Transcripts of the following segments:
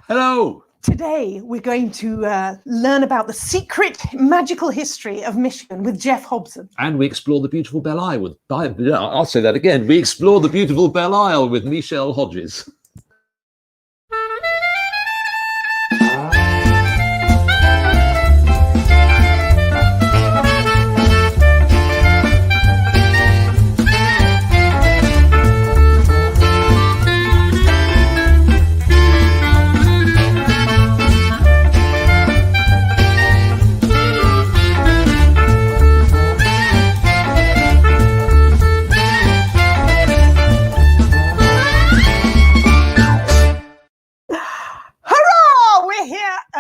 Hello. Today, we're going to learn about the secret magical history of Michigan with Jeff Hobson. And we explore the beautiful Belle Isle I'll say that again. We explore the beautiful Belle Isle with Michele Hodges.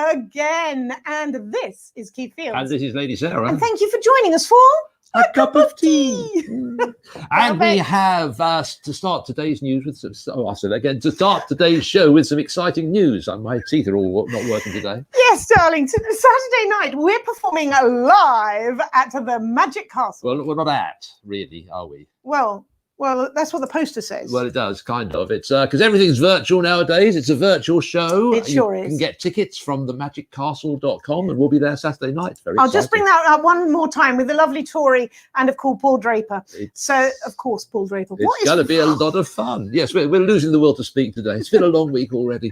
Again, and this is Keith Fields. And this is Lady Sarah. And thank you for joining us for a cup of tea. And we have to start today's news with some. Oh, I'll say that again. To start today's show with some exciting news. My teeth are all not working today. Yes, darling. Saturday night, we're performing live at the Magic Castle. Well, we're not at, really, are we? Well, that's what the poster says. Well, it does, kind of. It's because everything's virtual nowadays. It's a virtual show. It sure is. You can get tickets from themagiccastle.com, and we'll be there Saturday night. Very I'll exciting. just bring that up one more time with the lovely Tory and, of course, Paul Draper. Paul Draper. It's going to be a lot of fun. Yes, we're losing the will to speak today. It's been a long week already.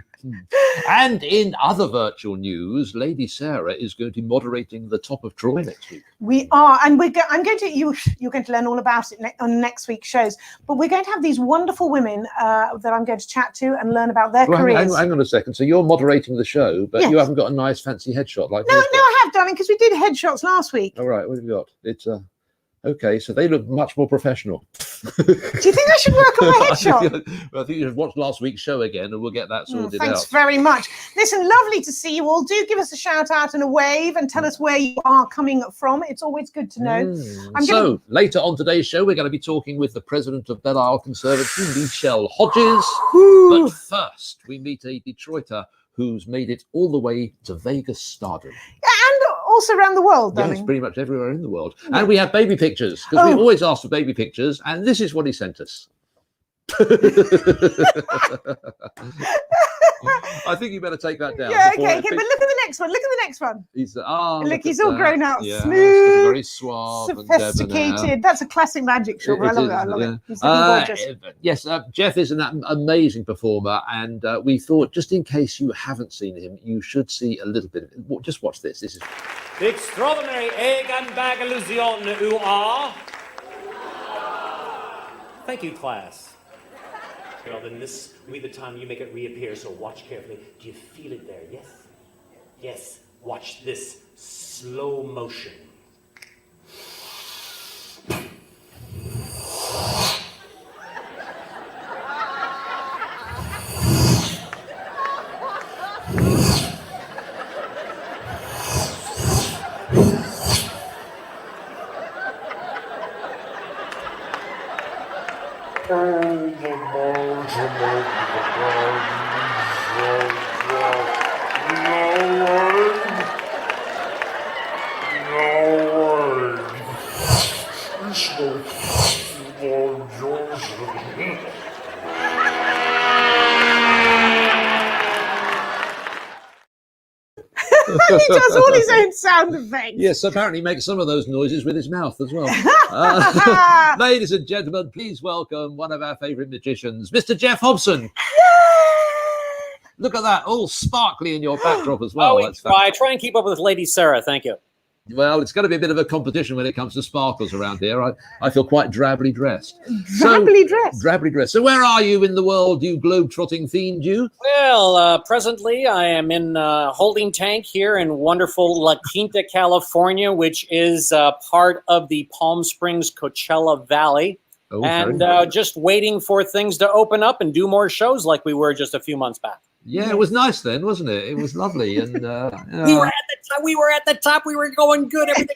And in other virtual news, Lady Sarah is going to be moderating the Top of Troy next week. We are, and you're going to learn all about it on next week's shows. But we're going to have these wonderful women that I'm going to chat to and learn about their careers. Hang on a second. So you're moderating the show, but you haven't got a nice fancy headshot like No, I have, darling, because we did headshots last week. All right, what have you got? It's okay, so they look much more professional. Do you think I should work on my headshot? Well, I think you should watch last week's show again and we'll get that sorted out. Thanks very much. Listen, lovely to see you all. Do give us a shout out and a wave and tell us where you are coming from. It's always good to know. Later on today's show, we're going to be talking with the president of Belle Isle Conservancy, Michele Hodges. But first, we meet a Detroiter who's made it all the way to Vegas stardom. And also around the world, darling. Yes, pretty much everywhere in the world. Yeah. And we have baby pictures, because we always ask for baby pictures, and this is what he sent us. I think you better take that down. Yeah, okay, but look at the next one. He's all grown up, smooth, very suave, sophisticated. That's a classic magic show. I love it. He's looking gorgeous. Yes, Jeff is an amazing performer, and we thought, just in case you haven't seen him, you should see a little bit of it. Just watch this. This is the extraordinary Egan Bag Illusion ou are. Thank you, class. Well, then this will be the time you make it reappear, so watch carefully. Do you feel it there? Yes? Yes. Watch this slow motion. He does all his own sound effects. Yes, apparently he makes some of those noises with his mouth as well. Ladies and gentlemen, please welcome one of our favourite magicians, Mr. Jeff Hobson. Yay! Look at that, all sparkly in your backdrop as well. I try and keep up with Lady Sarah, thank you. Well, it's going to be a bit of a competition when it comes to sparkles around here. I feel quite drably dressed. Drably dressed? So where are you in the world, you globe-trotting fiend, you? Well, presently I am in holding tank here in wonderful La Quinta, California, which is part of the Palm Springs Coachella Valley. Oh, and just waiting for things to open up and do more shows like we were just a few months back. Yeah, it was nice then, wasn't it? It was lovely. And we were at the top. We were going good. Everything,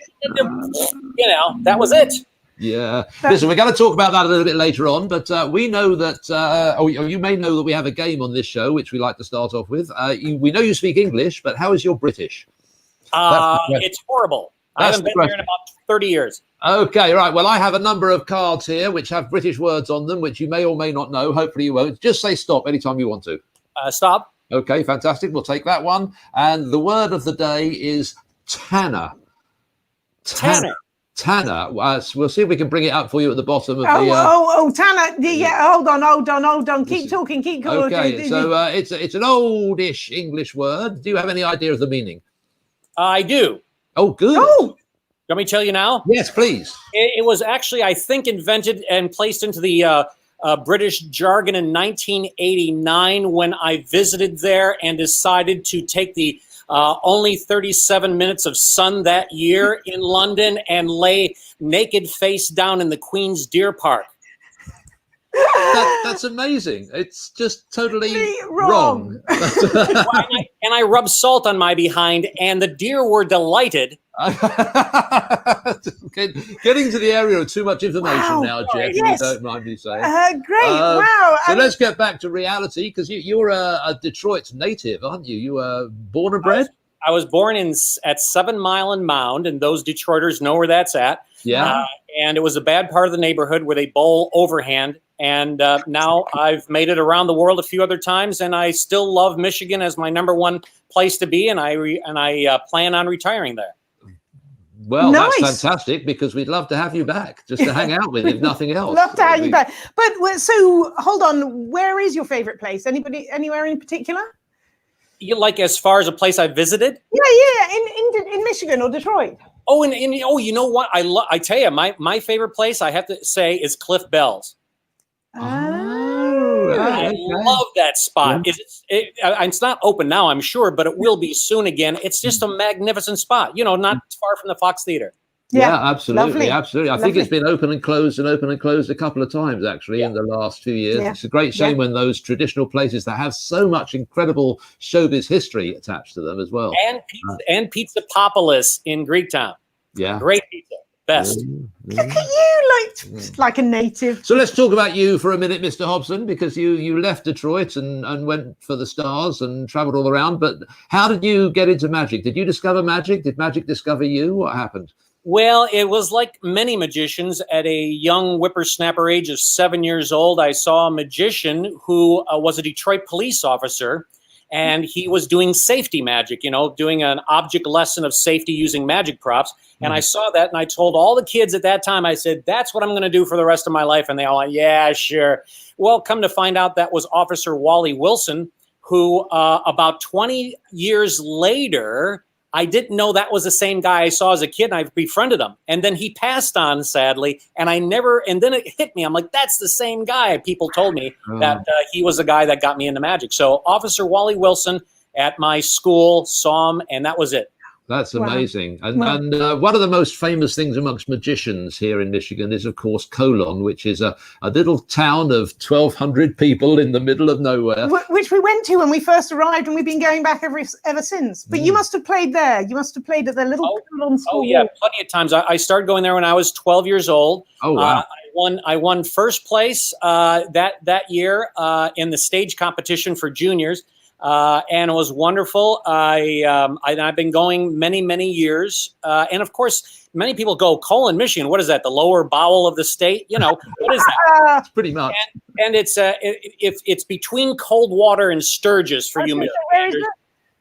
that was it. Yeah. Listen, we're going to talk about that a little bit later on, but we know that, you may know that we have a game on this show, which we like to start off with. We know you speak English, but how is your British? It's horrible. I haven't been here in about 30 years. Okay, right. Well, I have a number of cards here which have British words on them, which you may or may not know. Hopefully you won't. Just say stop anytime you want to. Stop. Okay, fantastic. We'll take that one. And the word of the day is Tanner. Tanner. Tanner. We'll see if we can bring it up for you at the bottom of the. Tanner. Yeah, hold on. Keep talking. Okay, so it's an oldish English word. Do you have any idea of the meaning? I do. Oh, good. Oh. Let me tell you now. Yes, please. It was actually, I think, invented and placed into the British jargon in 1989 when I visited there and decided to take the only 37 minutes of sun that year in London and lay naked face down in the Queen's Deer Park. That's amazing. It's just totally wrong. And I rubbed salt on my behind, and the deer were delighted. Getting to the area of too much information now, Jeff, yes. if you don't mind me saying. Great, wow. So let's get back to reality, because you're a Detroit native, aren't you? You were born and bred? I was born at 7 Mile and Mound, and those Detroiters know where that's at. Yeah. And it was a bad part of the neighborhood where they bowl overhand. And now I've made it around the world a few other times, and I still love Michigan as my number one place to be, and I plan on retiring there. Well, nice. That's fantastic, because we'd love to have you back, just to hang out with, if nothing else. Love to have you back. But so, hold on, where is your favorite place? Anywhere in particular? You like, as far as a place I visited? Yeah, in Michigan or Detroit. Oh, you know what? I tell you, my favorite place, I have to say, is Cliff Bell's. I love that spot. Yeah. It's not open now, I'm sure, but it will be soon again. It's just a magnificent spot, not far from the Fox Theater. Yeah, absolutely. Lovely. Absolutely. I think it's been open and closed a couple of times, actually, in the last 2 years. Yeah. It's a great shame when those traditional places that have so much incredible showbiz history attached to them as well. And Pizza Populous in Greektown. Yeah. Great pizza. Best. Look at you, like a native. So let's talk about you for a minute, Mr. Hobson, because you left Detroit and went for the stars and traveled all around. But how did you get into magic? Did you discover magic? Did magic discover you? What happened? Well, it was like many magicians. At a young whippersnapper age of 7 years old, I saw a magician who was a Detroit police officer, and he was doing safety magic, doing an object lesson of safety using magic props. And I saw that, and I told all the kids at that time, I said, that's what I'm going to do for the rest of my life. And they all went, yeah, sure. Well, come to find out, that was Officer Wally Wilson, who about 20 years later, I didn't know that was the same guy I saw as a kid, and I befriended him. And then he passed on, sadly, and then it hit me. I'm like, that's the same guy. People told me that he was the guy that got me into magic. So Officer Wally Wilson at my school saw him, and that was it. That's amazing. Wow. And one of the most famous things amongst magicians here in Michigan is, of course, Colon, which is a little town of 1,200 people in the middle of nowhere. Which we went to when we first arrived, and we've been going back ever since. But you must have played there. You must have played at the little Colon school. Oh, yeah, plenty of times. I started going there when I was 12 years old. Oh, wow. I won first place that year in the stage competition for juniors. And it was wonderful. I've been going many, many years. And of course, many people go, Colon, Michigan, what is that? The lower bowel of the state? What is that? It's pretty much. And it's between Coldwater and Sturgis for you. Where is it?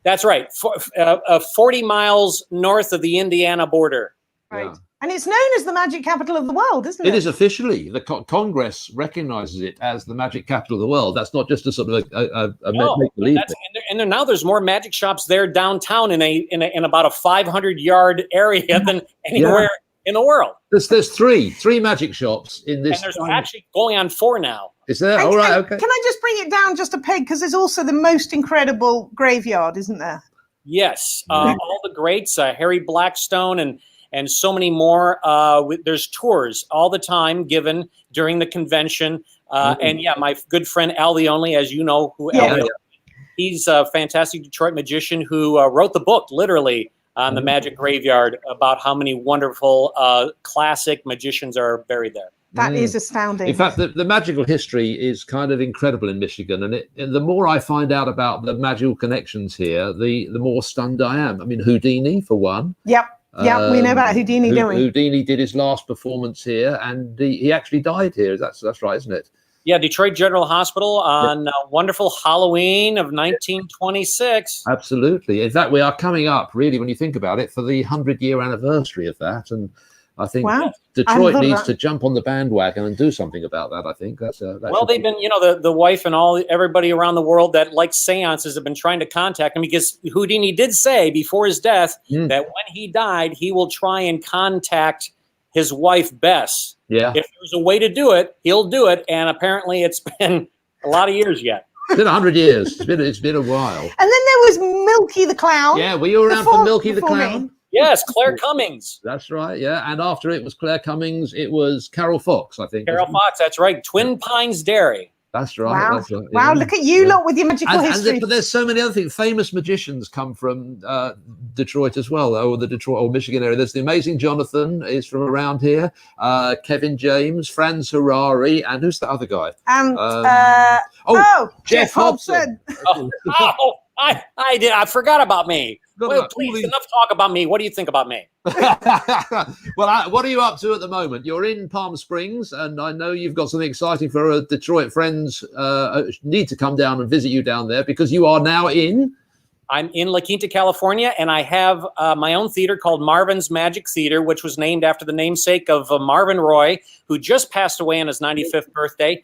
That's right. 40 miles north of the Indiana border. Right. Yeah. And it's known as the magic capital of the world, isn't it? It is officially. The Congress recognizes it as the magic capital of the world. That's not just a sort of make-believe thing. And now there's more magic shops there downtown in about a 500-yard area than anywhere in the world. There's three magic shops in this. And there's actually going on 4 now. Is there? All right, okay. Can I just bring it down just a peg? Because there's also the most incredible graveyard, isn't there? Yes. All the greats, Harry Blackstone and so many more. There's tours all the time given during the convention. And my good friend Al the Only, as you know, he's a fantastic Detroit magician who wrote the book, literally, on the Magic Graveyard, about how many wonderful classic magicians are buried there. That is astounding. In fact, the magical history is kind of incredible in Michigan. And the more I find out about the magical connections here, the more stunned I am. I mean, Houdini, for one. Yep. Yeah, we know about Houdini, don't we? Houdini did his last performance here, and he actually died here. That's right, isn't it? Yeah, Detroit General Hospital on wonderful Halloween of 1926. Absolutely. In fact, we are coming up, really, when you think about it, for the 100-year anniversary of that. And I think Wow. Detroit I needs love to that. jump on the bandwagon and do something about that. I think that Well, they've been, the wife and everybody around the world that likes seances have been trying to contact him, because Houdini did say before his death that when he died, he will try and contact his wife, Bess. Yeah. If there's a way to do it, he'll do it. And apparently it's been a lot of years yet. It's been 100 years. It's been a while. And then there was Milky the Clown. Yeah, were you around for Milky the before Clown? me. Yes, Claire Cummings. That's right, yeah. And after it was Claire Cummings, it was Carol Fox, I think. Carol Fox, that's right. Twin Pines Dairy. That's right. Wow. That's right, Wow, yeah. look at you lot with your magical history. But there's so many other things. Famous magicians come from Detroit as well, or the Detroit or Michigan area. There's the amazing Jonathan is from around here. Kevin James, Franz Harari, and who's the other guy? Jeff Hobson. I forgot about me. Well, please, enough talk about me. What do you think about me? Well, what are you up to at the moment? You're in Palm Springs, and I know you've got something exciting for Detroit friends need to come down and visit you down there, because you are now in... I'm in La Quinta, California, and I have my own theater called Marvin's Magic Theater, which was named after the namesake of Marvin Roy, who just passed away on his 95th birthday.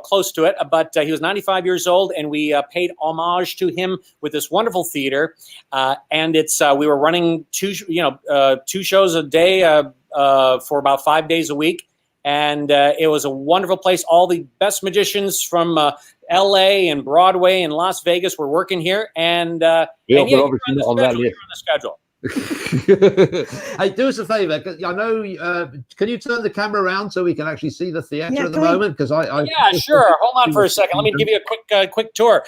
Close to it, but he was 95 years old, and we paid homage to him with this wonderful theater. And it's we were running two shows a day for about 5 days a week. And it was a wonderful place. All the best magicians from L.A. and Broadway and Las Vegas were working here. And you're on the schedule. Hey, do us a favor. I know. Can you turn the camera around so we can actually see the theater at the moment? Because yeah, sure. Hold on for a second. Let me give you a quick tour.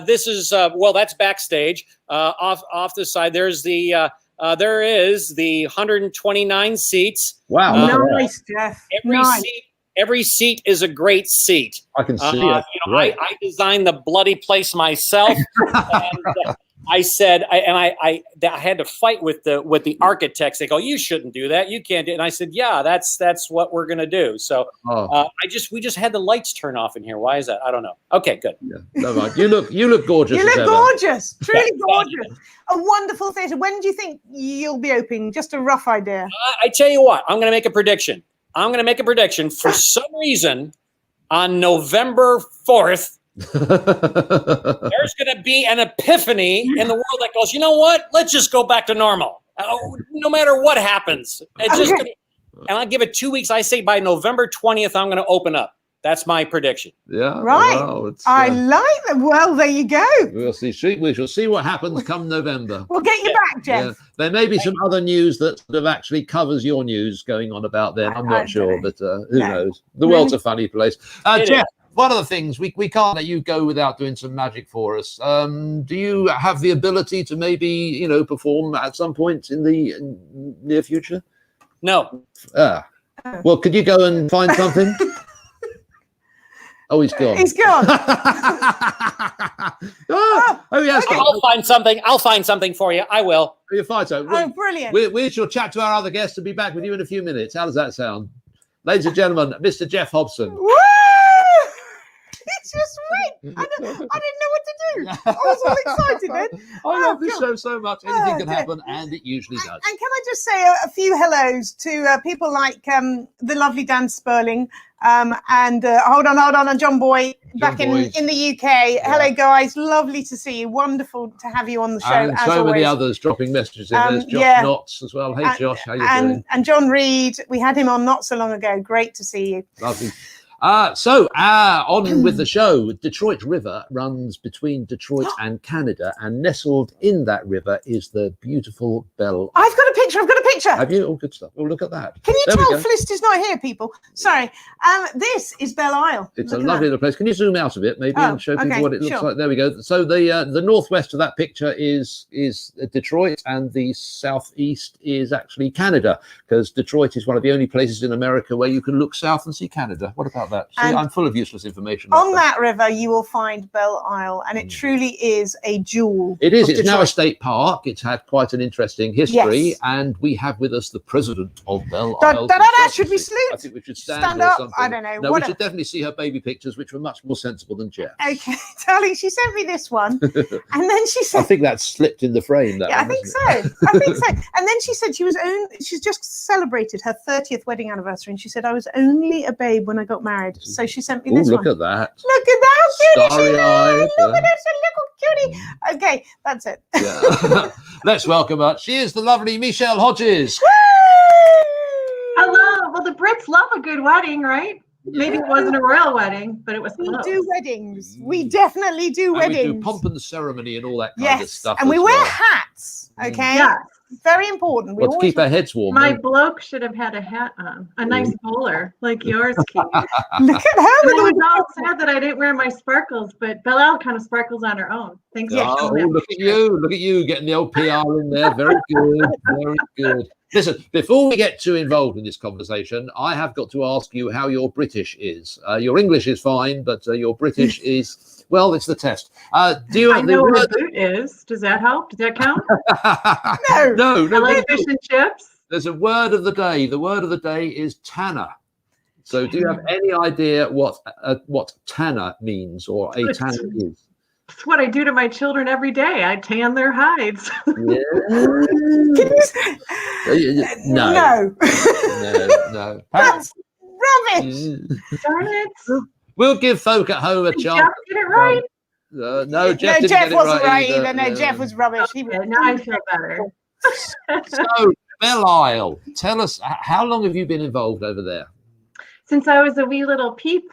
This is that's backstage. Off the side, there's the. There is the 129 seats. Wow. Nice, Jeff. Every seat is a great seat. I can see it. I designed the bloody place myself. And, I said, I had to fight with the architects. They go, you shouldn't do that. You can't do it. And I said, yeah, that's what we're going to do. So we just had the lights turn off in here. Why is that? I don't know. Okay, good. Yeah, no, right. You look gorgeous. You look gorgeous. Truly gorgeous. A wonderful theatre. When do you think you'll be open? Just a rough idea. I tell you what, I'm going to make a prediction. For some reason, on November 4th, there's going to be an epiphany in the world that goes, you know what? Let's just go back to normal. No matter what happens. And I'll give it 2 weeks. I say by November 20th, I'm going to open up. That's my prediction. Yeah. Right. Well, I like that. Well, there you go. We'll see. We shall see what happens come November. We'll get you back, Jeff. Yeah. There may be some other news that sort of actually covers your news going on about then. I'm not sure, but who knows? The world's a funny place. Jeff, one of the things we can't let you go without doing some magic for us. Do you have the ability to maybe perform at some point in the near future? No. Well, could you go and find something? Oh, he's gone. He's gone. Yes. Okay. I'll find something for you. I will. You find something. Oh, brilliant. We shall chat to our other guests and be back with you in a few minutes. How does that sound? Ladies and gentlemen, Mr. Jeff Hobson. Woo! It's just sweet. I didn't know what to do. I was all excited then. I love this show so much. Anything can happen, and it usually does. And can I just say a few hellos to people like the lovely Dan Sperling and hold on, and John Boy back in the UK. Yeah. Hello, guys. Lovely to see you. Wonderful to have you on the show. And as so always. many others dropping messages in. There's Josh Knotts as well. Hey, Josh, how you doing? And John Reed. We had him on not so long ago. Great to see you. Lovely. On with the show. Detroit River runs between Detroit and Canada, and nestled in that river is the beautiful Belle Isle. I've got a picture. Have you? Oh, good stuff. Oh, look at that. Can you tell Flist is not here, people? Sorry. This is Belle Isle. It's a lovely little place. Can you zoom out a bit, maybe, and show people what it looks like? There we go. So the northwest of that picture is Detroit, and the southeast is actually Canada, because Detroit is one of the only places in America where you can look south and see Canada. What about about that. See, And I'm full of useless information. on that river, you will find Belle Isle, and it truly is a jewel. It is. of It's now a Detroit. state park. It's had quite an interesting history, Yes. and we have with us the president of Belle Da, Isle. da, da, da. Should we Conservancy. salute? I think we should stand Stand or up? something. I don't know. No, we Whatever. should definitely see her baby pictures, which were much more sensible than Jeff. Okay, darling, she sent me this one, and then she said, I think that's slipped in the frame. That "Yeah, I one, think hasn't so. I think so." And then she said she's just celebrated her 30th wedding anniversary, and she said, "I was only a babe when I got married." So she sent me it? this Oh, look one. at that! Look at that, cutie! Starry-eyed, Look at this little cutie. Okay, that's it. Yeah. Let's welcome her. She is the lovely Michele Hodges. Hello. Well, the Brits love a good wedding, right? Maybe it wasn't a royal wedding, but it was We close. do weddings. We definitely do And weddings. we do pomp and ceremony and all that kind yes, of stuff. and we as wear well. hats. Okay, Yes. very important. We Well, to always keep our heads warm. My don't bloke should have had a hat on, a nice bowler like yours, Keith. look at her. And I With was all sad that I didn't wear my sparkles, but Belle Isle kind of sparkles on her own. Thanks we? for Oh, showing that look at picture. you. Look at you getting the old PR in there. Very good. Very good. Listen, before we get too involved in this conversation, I have got to ask you how your British is. Your English is fine, but your British is, well, it's the test. Do you I have the know what a word? boot is. Does that help? Does that count? No. no. I like fish and chips. There's a word of the day. The word of the day is tanner. So do you have any idea what tanner means or a tanner is? It's what I do to my children every day. I tan their hides. Yeah. No. No. That's rubbish. Darn it. We'll give folk at home a Did chance. Jeff get it right? No, Jeff didn't Jeff get it wasn't right either. either. No, Yeah. Jeff was rubbish. He Okay, now I feel better. So, Belle Isle, tell us, how long have you been involved over there? Since I was a wee little peep,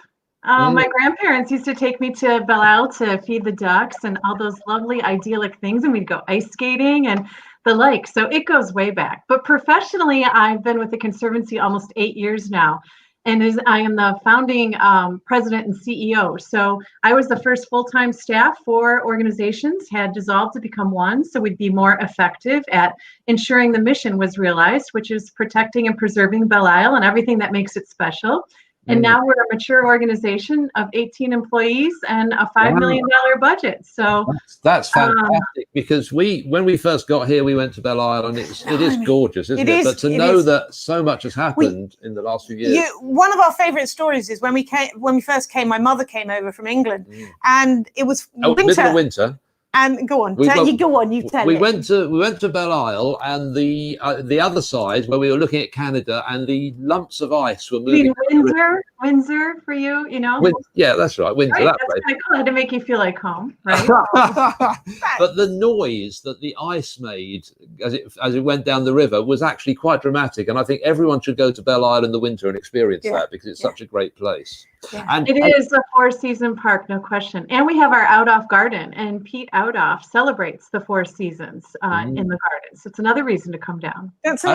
my grandparents used to take me to Belle Isle to feed the ducks and all those lovely idyllic things, and we'd go ice skating and the like. So it goes way back. But professionally, I've been with the Conservancy almost 8 years now, and I am the founding president and CEO. So I was the first full-time staff. 4 organizations had dissolved to become one, so we'd be more effective at ensuring the mission was realized, which is protecting and preserving Belle Isle and everything that makes it special. And now we're a mature organization of 18 employees and a $5 million budget. So that's fantastic, because when we first got here, we went to Belle Isle, and it is gorgeous, isn't it? But to know that so much has happened in the last few years. One of our favorite stories is when we first came, my mother came over from England, and it was winter. Middle of winter. And go on, you tell we it. went to Belle Isle, and the other side where we were looking at Canada, and the lumps of ice were moving. Windsor for you, you know? Yeah, that's right, Windsor. Right, That that's place. kind of cool. Had to make you feel like home, right? But the noise that the ice made as it went down the river was actually quite dramatic, and I think everyone should go to Belle Isle in the winter and experience that, because it's such a great place. Yeah. And It is a 4-season park, no question. And we have our Out-Off Garden, and Pete Out-Off celebrates the 4 seasons in the garden. So it's another reason to come down.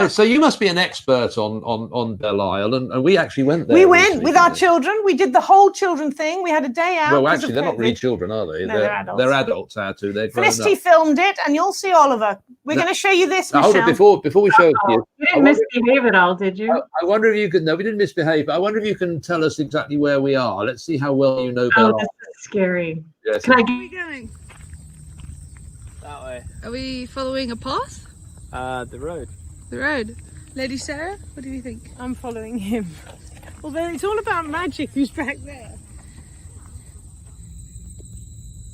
So you must be an expert on Belle Isle, and we actually went there. We went with our children. We did the whole children thing. We had a day out. Well, actually, they're not really children, are they? No, they're adults. They're adults, how to. They're grown Felicity up. filmed it, and you'll see Oliver. We're going to show you this, Now, hold on, Michelle. before we show it to you. You didn't misbehave at all, did you? I wonder if you could. No, we didn't misbehave. But I wonder if you can tell us exactly where we are. Let's see how well you know Belle Oh, Isle. this is scary. Yes. Can I Where are we going? That way. Are we following a path? The road. The road. Lady Sarah, what do you think? I'm following him. Although it's all about magic who's back there.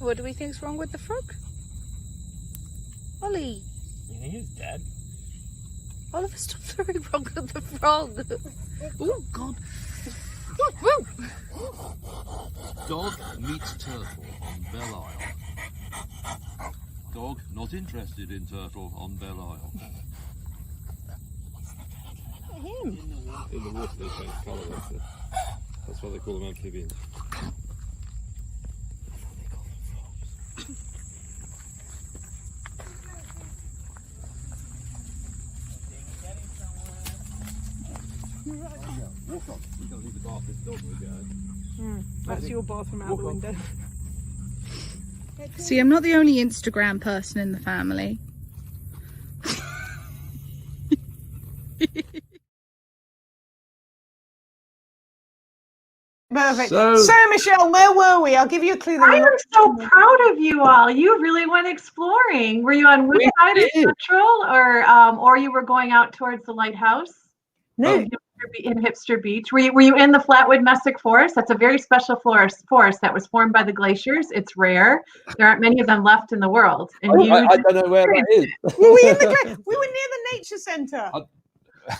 What do we think's wrong with the frog? Ollie. Yeah, he's dead. Oliver, stop throwing wrong at the frog. Oh, God. Woo! Dog meets turtle on Belle Isle. Dog not interested in turtle on Belle Isle. Him. In the water they change colour. That's why they call them amphibians. Walk on. We're going to leave the bath this dog when we go. That's your bathroom out the window. See, I'm not the only Instagram person in the family. Perfect. So- So, Michele, where were we? I'll give you a clue. I am so proud of you all. You really went exploring. Were you on which We side of did. Central, or you were going out towards the lighthouse? No. In Hipster Beach. Were you in the Flatwood Mesic Forest? That's a very special forest that was formed by the glaciers. It's rare. There aren't many of them left in the world. And I don't know where that is. Were we in the? We were near the nature center.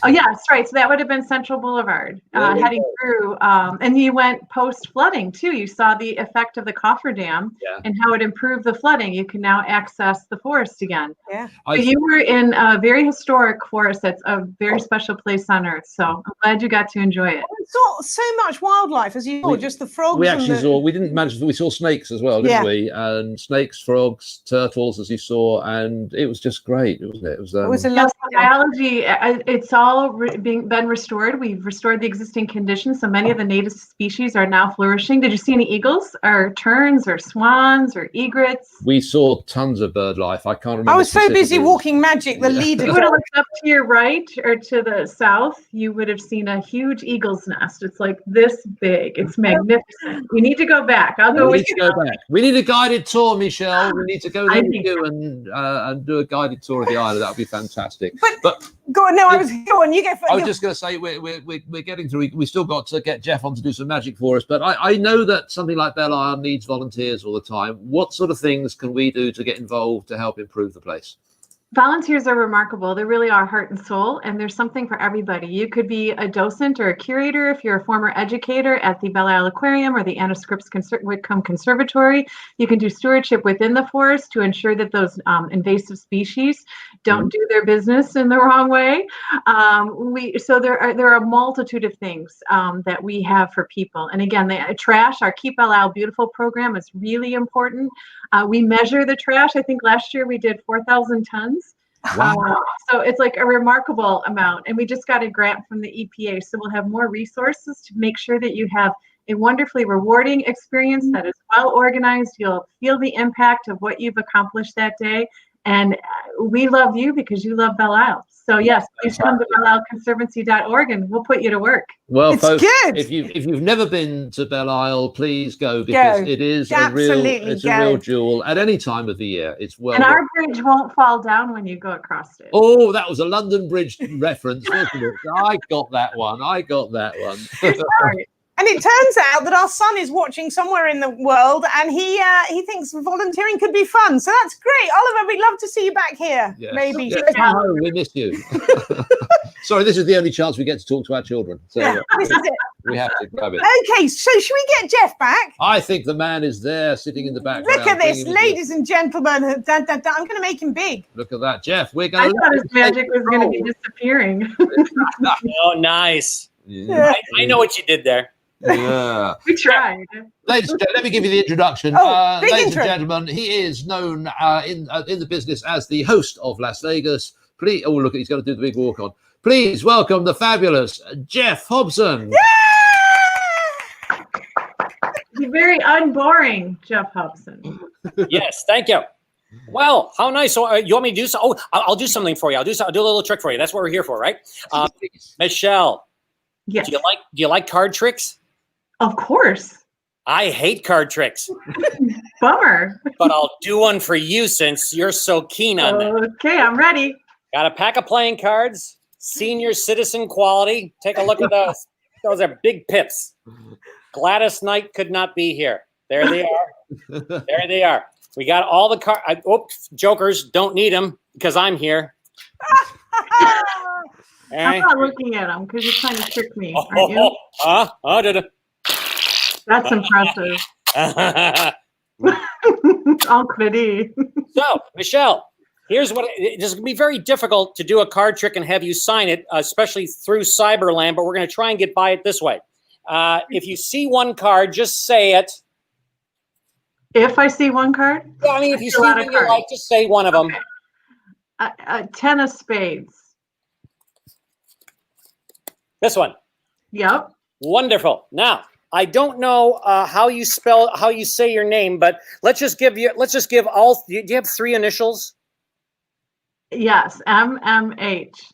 Oh yes, right. So that would have been Central Boulevard, There we heading go. through. And you went post flooding too. You saw the effect of the coffer dam and how it improved the flooding. You can now access the forest again. Yeah. So you were in a very historic forest. That's a very special place on Earth. So I'm glad you got to enjoy it. We saw so much wildlife, as you saw, just the frogs. We and actually the... saw. We didn't manage. We saw snakes as well, didn't we? And snakes, frogs, turtles, as you saw, and it was just great, wasn't it? It was. It was a Yes, lovely biology. It's all been restored. We've restored the existing conditions. So many of the native species are now flourishing. Did you see any eagles or terns or swans or egrets? We saw tons of bird life. I can't remember. I was so busy specifically. walking magic. The leader. You would have looked up to your right or to the south. You would have seen a huge eagle's nest. It's like this big. It's magnificent. We need to go back. I'll go We with need to you. go back. We need a guided tour, Michele. We need to go there I with think you and do a guided tour of the island. That would be fantastic. But go on. No, I was go on. You get. I was just going to say we're getting through. We still got to get Jeff on to do some magic for us. But I know that something like Belle Isle needs volunteers all the time. What sort of things can we do to get involved to help improve the place? Volunteers are remarkable. They really are heart and soul, and there's something for everybody. You could be a docent or a curator if you're a former educator at the Belle Isle Aquarium or the Anna Scripps Whitcomb Conservatory. You can do stewardship within the forest to ensure that those invasive species don't do their business in the wrong way. So there are a multitude of things that we have for people. And again, the trash, our Keep Belle Isle Beautiful program is really important. We measure the trash. I think last year we did 4,000 tons. Wow. So it's like a remarkable amount. And we just got a grant from the EPA. So we'll have more resources to make sure that you have a wonderfully rewarding experience that is well organized. You'll feel the impact of what you've accomplished that day. And we love you because you love Belle Isle. So yes, please come to belleisleconservancy.org and we'll put you to work. Well, It's folks, good. if you've never been to Belle Isle, please go because it is a real jewel at any time of the year. It's well. And our bridge won't fall down when you go across it. Oh, that was a London Bridge reference, wasn't it? I got that one. Sorry. And it turns out that our son is watching somewhere in the world, and he thinks volunteering could be fun. So that's great, Oliver. We'd love to see you back here. Yes. Maybe. Yes. Oh, we miss you. Sorry, this is the only chance we get to talk to our children. So This is it. we have to grab it. Okay, so should we get Jeff back? I think the man is there, sitting in the background. Look at this, bringing his- ladies and gentlemen. Dun, dun, dun. I'm going to make him big. Look at that, Jeff. We're I going to. thought his magic was going to be disappearing. Oh, nice. Yeah. I know what you did there. Yeah. We tried. Ladies and gentlemen, let me give you the introduction. Big Ladies intro. and gentlemen, he is known in the business as the host of Las Vegas. Please, oh look, he's going to do the big walk on. Please welcome the fabulous Jeff Hobson. He's very unboring, Jeff Hobson. Yes, thank you. Well, how nice. So you want me to do so? Oh, I'll do something for you. I'll do a little trick for you. That's what we're here for, right? Michele, Yes. do you like card tricks? Of course. I hate card tricks, Bummer. but I'll do one for you since you're so keen on that. Okay, I'm ready. Got a pack of playing cards, senior citizen quality. Take a look at those. Those are big pips. Gladys Knight could not be here. There they are. There they are. We got all the cards. Oops, jokers, don't need them because I'm here. I'm not looking at him because you're trying to trick me. Aren't you? That's impressive. All credit. So, Michele, here's what this is going to be very difficult to do a card trick and have you sign it, especially through Cyberland, but we're going to try and get by it this way. If you see one card, just say it. If I see one card? Yeah, I mean, if you see one you like, just say one of them. Okay. 10 of spades. This one. Yep. Wonderful. Now, I don't know how you say your name, but let's just give all. Do you have three initials? Yes. MMH.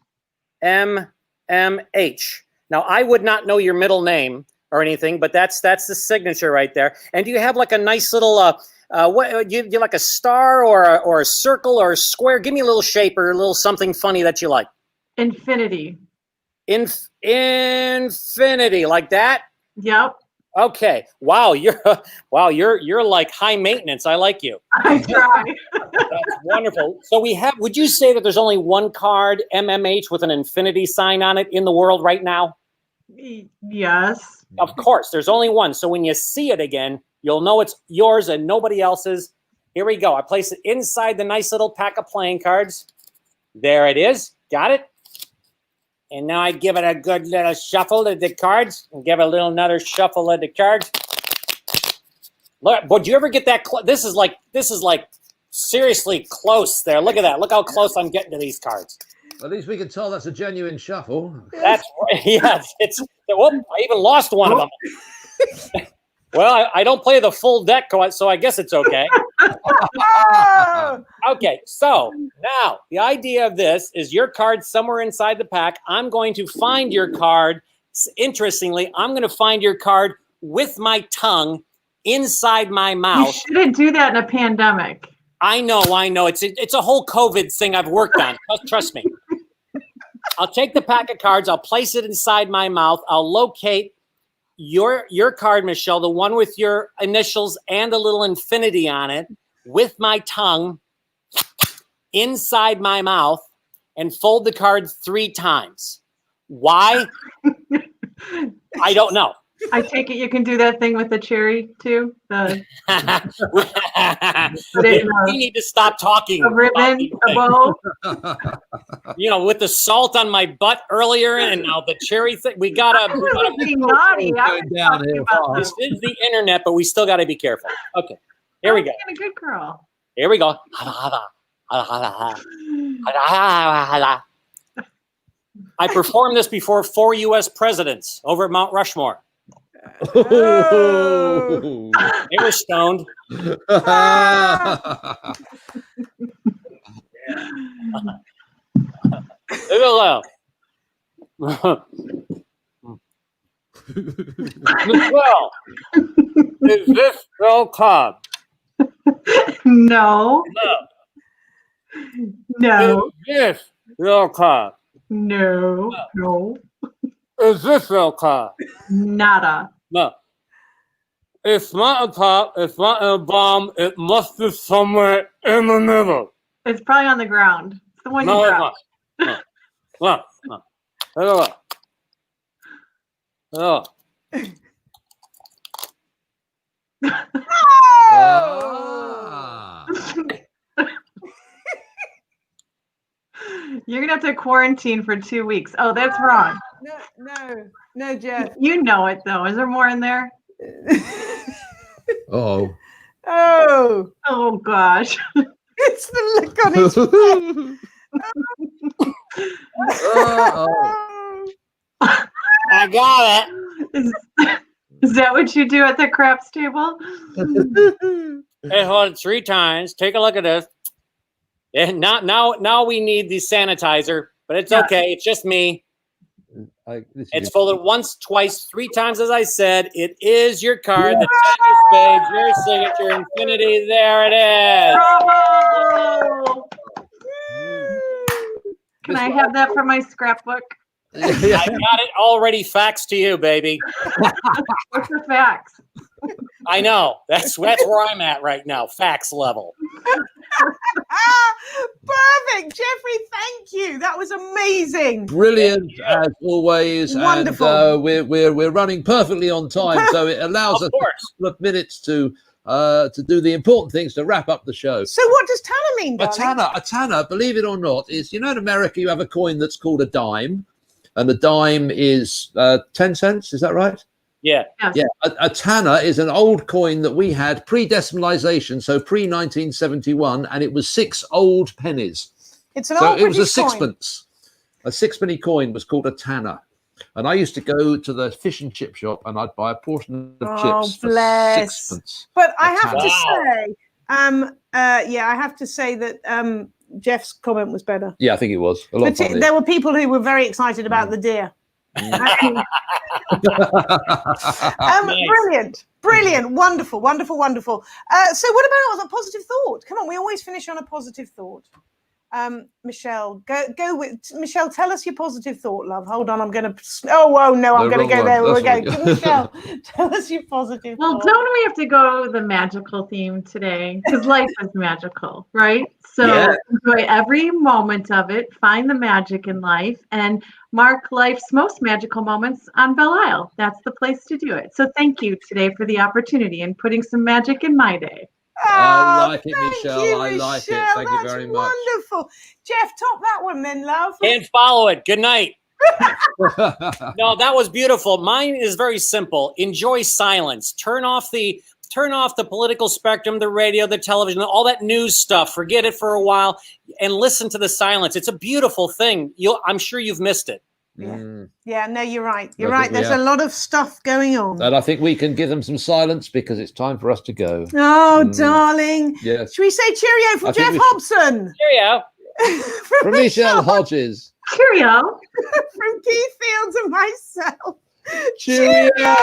MMH. Now, I would not know your middle name, or anything, but that's the signature right there. And do you have like a nice little what you like a star or a circle or a square? Give me a little shape or a little something funny that you like. Infinity. Infinity, like that? Yep. Okay. Wow, you're like high maintenance. I like you. I try. That's wonderful. So would you say that there's only one card, MMH, with an infinity sign on it in the world right now? Yes. Of course, there's only one. So when you see it again, you'll know it's yours and nobody else's. Here we go. I place it inside the nice little pack of playing cards. There it is. Got it? And now I give it a good little shuffle of the cards and give it a little another shuffle of the cards. Look, but do you ever get that close? This is like seriously close there. Look at that. Look how close I'm getting to these cards. At least we can tell that's a genuine shuffle. That's right. Yes. Whoop, I even lost one of them. Well, I don't play the full deck, so I guess it's okay. Okay, so now the idea of this is your card somewhere inside the pack. I'm going to find your card. Interestingly, I'm going to find your card with my tongue inside my mouth. You shouldn't do that in a pandemic. I know. It's a whole COVID thing I've worked on. Trust me. I'll take the pack of cards. I'll place it inside my mouth. I'll locate your card, Michele, the one with your initials and a little infinity on it, with my tongue inside my mouth, and fold the card 3 times. Why? I don't know. I take it you can do that thing with the cherry too. We need to stop talking. A ribbon, a bow. With the salt on my butt earlier, and now the cherry thing. We gotta be naughty. Down here. This is the internet, but we still gotta be careful. Okay, here we go. A good girl. Here we go. I performed this before 4 U.S. presidents over at Mount Rushmore. Oh. They were stoned. Michele, is this your card? No. No. Is this your card? No. No. Is this your card? Nada. No. It's not a top. It's not a bomb. It must be somewhere in the middle. It's probably on the ground. It's the one you No, it's dropped. not. No. Hello. Ah. You're gonna have to quarantine for 2 weeks. Oh, that's wrong. No, Jeff. You know it though. Is there more in there? Oh. Oh gosh. It's the look on his face. I got it. Is that what you do at the craps table? Hey, hold it 3 times. Take a look at this. And now we need the sanitizer, but it's okay. It's just me. It's folded once, twice, 3 times, as I said. It is your card, the 10 of spades, your signature, infinity. There it is. Bravo! Can I have that for my scrapbook? I got it already faxed to you, baby. What's the fax? I know. That's where I'm at right now, fax level. Perfect, Jeffrey. Thank you. That was amazing. Brilliant as always. Wonderful. And we're running perfectly on time, so it allows us a couple of minutes to do the important things to wrap up the show. So what does Tanner mean, darling? A tanner, believe it or not, is, in America you have a coin that's called a dime, and the dime is 10 cents. Is that right? Yeah. Yeah. A tanner is an old coin that we had pre-decimalization, so pre-1971, and it was 6 old pennies. It's an old British British coin. coin. A 6-penny coin was called a tanner. And I used to go to the fish and chip shop and I'd buy a portion of chips for 6pence. But I have to say, I have to say that Jeff's comment was better. Yeah, I think it was. A lot There were people who were very excited about the deer. Mm. Nice. Brilliant, wonderful. So what about a positive thought? Come on, we always finish on a positive thought. Michele, go with Michele. Tell us your positive thought, love. Hold on, I'm going to. I'm going to go there. We're going. Michele, tell us your positive. Well, thought. don't we have to go the magical theme today? Because life is magical, right? So enjoy every moment of it. Find the magic in life and mark life's most magical moments on Belle Isle. That's the place to do it. So thank you today for the opportunity and putting some magic in my day. I like it, Michele. I like it. Thank you very much. Wonderful. Jeff, top that one then, love. Can't follow it. Good night. No, that was beautiful. Mine is very simple. Enjoy silence. Turn off the political spectrum, the radio, the television, all that news stuff. Forget it for a while and listen to the silence. It's a beautiful thing. I'm sure you've missed it. Yeah, no, you're right. You're right. There's a lot of stuff going on. And I think we can give them some silence because it's time for us to go. Oh, darling. Yes. Should we say cheerio from Jeff Hobson? Cheerio. From Michele Hodges. Cheerio. From Keith Fields and myself. Cheerio.